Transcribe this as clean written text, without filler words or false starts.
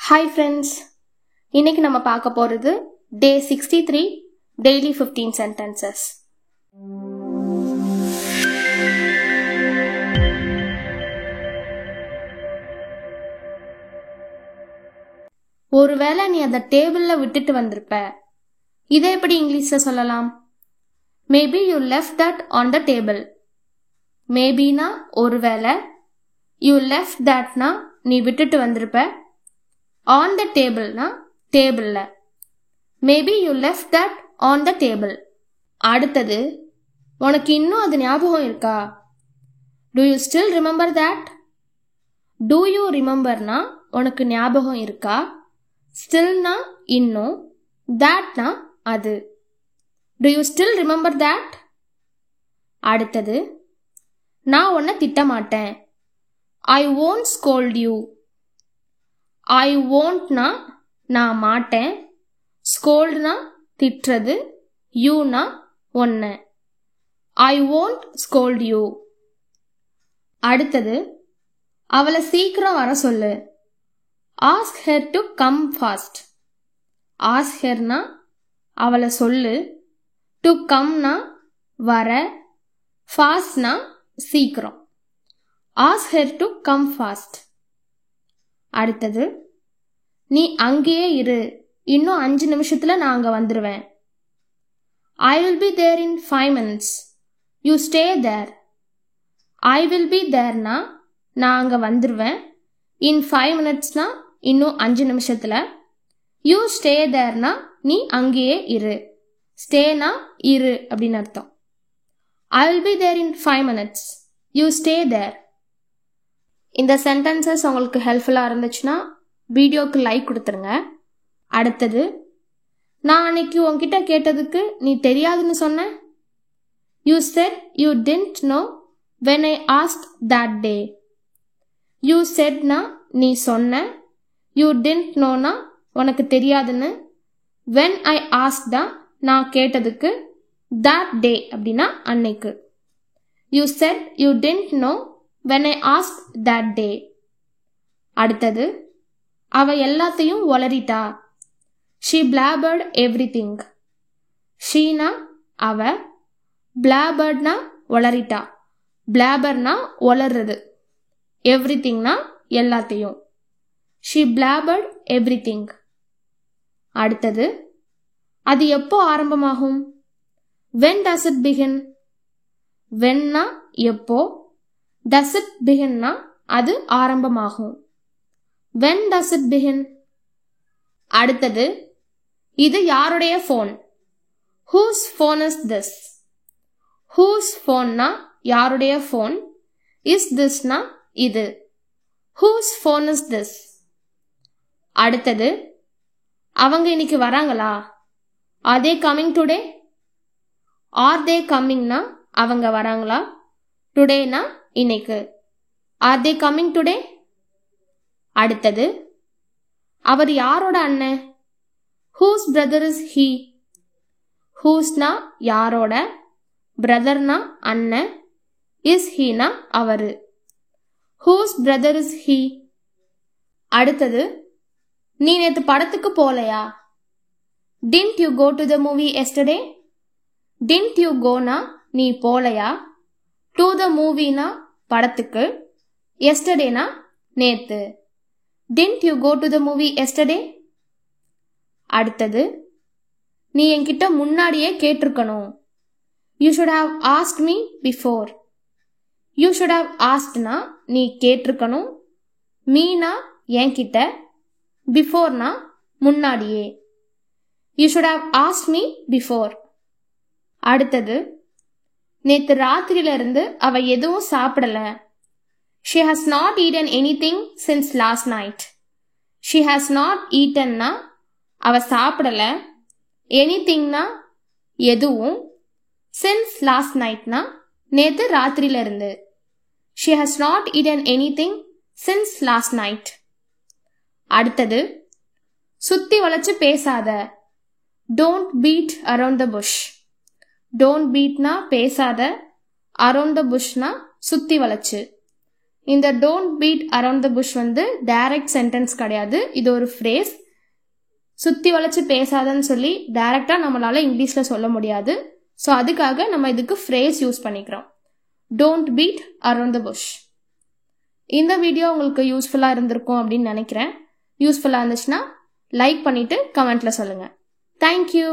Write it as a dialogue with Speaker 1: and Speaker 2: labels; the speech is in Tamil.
Speaker 1: ஹாய் ஃப்ரெண்ட்ஸ், இன்னைக்கு நம்ம பார்க்க போகிறது டே 63 டெய்லி 15 சென்டென்சஸ். ஒருவேளை நீ அதை டேபிளில் விட்டுட்டு வந்திருப்ப, இதை எப்படி இங்கிலீஷில் சொல்லலாம்? Maybe you left that on the table. மேபினா ஒருவேளை, யூ லெஃப்ட் தட்னா நீ விட்டுட்டு வந்திருப்ப, on the table na table la. Maybe you left that on the table. அடுத்தது, உனக்கு இன்னும் அது ஞாபகம் இருக்கா? Do you still remember that? Do you remember na உனக்கு ஞாபகம் இருக்கா? Still na இன்னும், that na அது. Do you still remember that? அடுத்தது, நான் உன்னை திட்ட மாட்டேன். I won't scold you. I won't na நான் மாட்டேன், scold na திட்டுறது, you na ஒன்ன. I won't scold you. அடுத்தது, அவளை சீக்கிரம் வர சொல்லு. Ask her to come fast. Ask her na அவளை சொல்லு, to come na வர, fast na சீக்கிரம். Ask her to come fast. அடுத்தது, நீ அங்கேயே இரு, இன்னும் 5 நிமிஷத்துல நான் அங்க வந்துருவேன். I will be there in 5 minutes. You stay there. I will be there na நான் அங்க வந்துருவேன். In 5 minutes na இன்னும் 5 நிமிஷத்துல. You stay there na நீ அங்கேயே இரு. Stay na இரு அப்படின்னு அர்த்தம். I will be there in 5 minutes. You stay there. இந்த சென்டென்சஸ் உங்களுக்கு ஹெல்ப்ஃபுல்லாக இருந்துச்சுன்னா வீடியோக்கு லைக் கொடுத்துருங்க. அடுத்தது, நான் அன்னைக்கு உன்கிட்ட கேட்டதுக்கு நீ தெரியாதுன்னு சொன்ன. You said you didn't know when I asked that day. You said na நீ சொன்ன, you didn't know na உனக்கு தெரியாதுன்னு, when I asked da நான் கேட்டதுக்கு, that day அப்படின்னா அன்னைக்கு. You said you didn't know when I asked that day. அடுத்தது, அவ எல்லாத்தையும் உளறிட்டா. She blabbered everything. She na அவ, blabbered na உளறிட்டா. Blabber na உளறது, everything na எல்லாத்தையும். She blabbered everything. அடுத்தது, அது எப்போ ஆரம்பமாகும்? When does it begin? When na எப்போ, does it begin na அது ஆரம்பமாகும். When does it begin? அடுத்தது, இது யாருடைய phone? Whose phone is this? Whose phone na யாருடைய ஃபோன், is this na இது. Whose phone is this? அடுத்தது, அவங்க இன்னைக்கு வராங்களா? Are they coming today? Are they coming na அவங்க வராங்களா? Today na இன்னைக்கு. Are they coming today? அடுத்தது, அவர் யாரோட அண்ணன்? Whose brother is he? Whose na யாரோட, brother na அண்ணன், is he na அவரு. Whose brother is he? அடுத்தது, நீ நேத்து படத்துக்கு போலையா? Didn't you go to the movie yesterday? Didn't you go na நீ போலையா, to the movie na படத்துக்கு, yesterday na நேத்து. Didn't you go to the movie yesterday? அடுத்தது, நீ என்கிட்ட முன்னாடியே கேட்டிருக்கணும். You should have asked me before. You should have asked na நீ கேட்டிருக்கணும், me na என்கிட்ட, before na முன்னாடியே. You should have asked me before. அடுத்தது, நேத்து ராத்திரியில இருந்து அவ எதுவும் சாப்பிடல. She has not eaten anything since last night. She has not eaten na அவ சாப்பிடல, anything na எதுவும், since last night na நேத்து ராத்திரியில இருந்து. She has not eaten anything since last night. அடுத்தது, சுத்தி வளைச்சு பேசாத. Don't beat around the bush. Don't beat na பேசாத, around the bush na சுத்தி வளைச்சு, இந்த don't beat around the bush வந்து டைரக்ட் சென்டென்ஸ் கிடையாது, இது ஒரு ஃப்ரேஸ். சுற்றி வளைச்சு பேசாதன்னு சொல்லி டைரக்டாக நம்மளால இங்கிலீஷில் சொல்ல முடியாது. ஸோ அதுக்காக நம்ம இதுக்கு ஃப்ரேஸ் யூஸ் பண்ணிக்கிறோம். Don't beat around the bush. இந்த வீடியோ உங்களுக்கு யூஸ்ஃபுல்லாக இருந்திருக்கும் அப்படின்னு நினைக்கிறேன். யூஸ்ஃபுல்லாக இருந்துச்சுன்னா லைக் பண்ணிவிட்டு கமெண்ட்டில் சொல்லுங்கள். தேங்க்யூ.